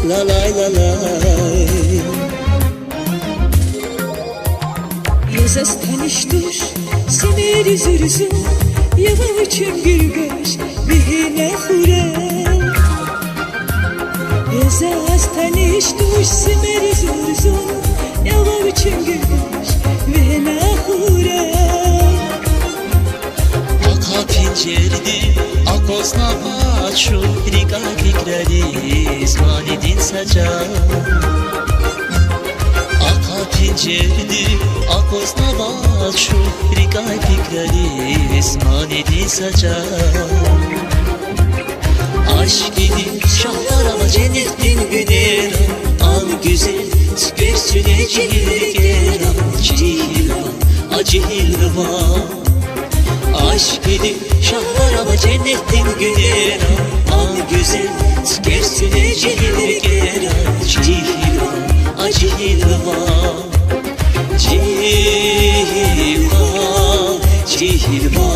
la lay la lay. Yazas tanıştır Semeri zürzün Yavavçım gülgöz Bihine hurem Yazas tanıştır Semeri zürzün Yavavçım gülgöz Bihine hurem Aka pincerdi Akozna maçu Riga fikredi Zmanidin saca Pincerdi, akozna maçu, rigay fikredi, zmanedi saca. Aşk idi, şahlar ama cennetin günera, al güzel, göğsüne cilgera, cilva, acilva. Aşk idi, şahlar ama cennetin günera, al güzel, göğsüne cilgera, cilva, acilva. Cilva, cilva,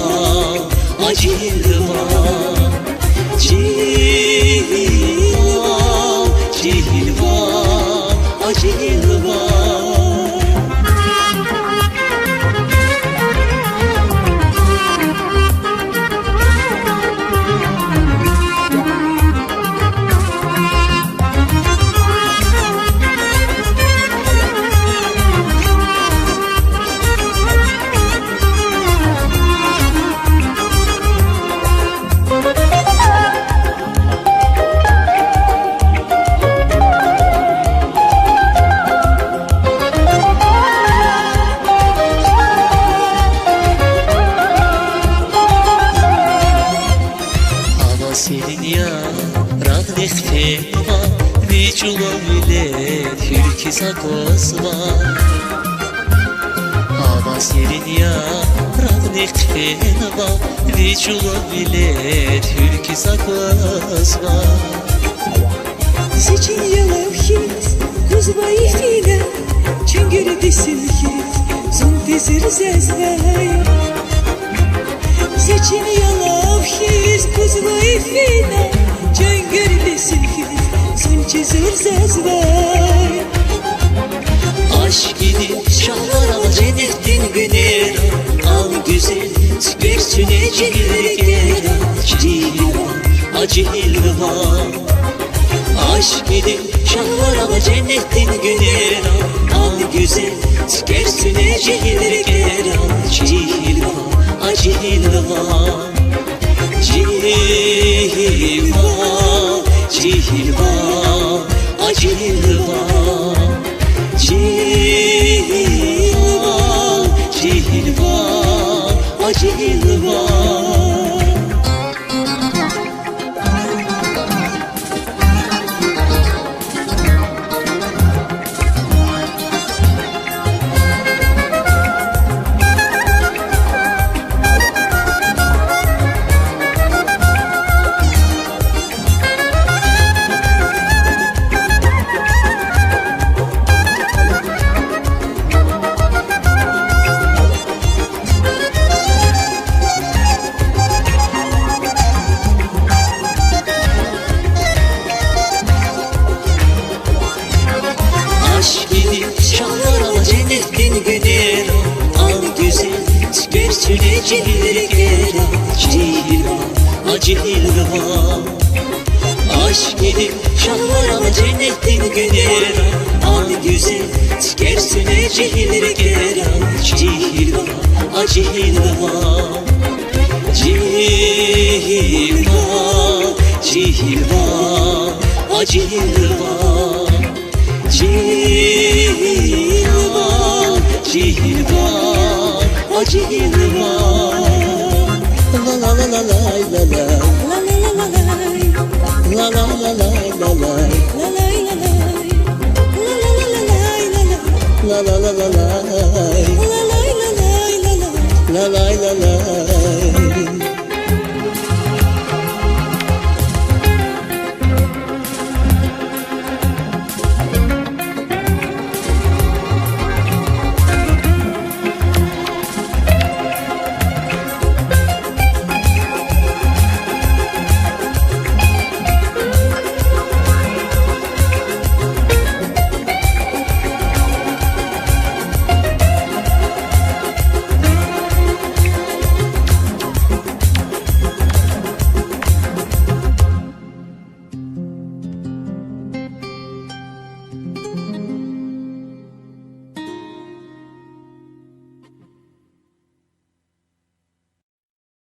acilva. Cilva, cilva, acilva. Senin ya radnek feva Viçula millet hürki sakosva Hava senin ya radnek feva Viçula millet hürki sakosva Seçin yalavhit Kuzvayı fina Çengeri desilhit Zuntezir zezvay Seçin yalavhit Kuzvayı fina Çengeri desilhit Zuntezir zezvay Aşk idi şahlar ama cennetin günera Al güzel göğsüne cilgera Cilva, acilva. Aşk idi şahlar ama cennetin günera Al güzel göğsüne cilgera Cilva, acilva. Cilva, cilva, acilva. Cilva, cilva, acilva. Cennetin günera al güzel göğsüne cilgera Cilva, acilva. Aşk edip şahlar ama cennetin günera al güzel göğsüne cilgera Cilva, acilva. Cilva, cilva, acilva. Cilva, cilva, acilva. La la la la la la la. La la la la la La la la la la la.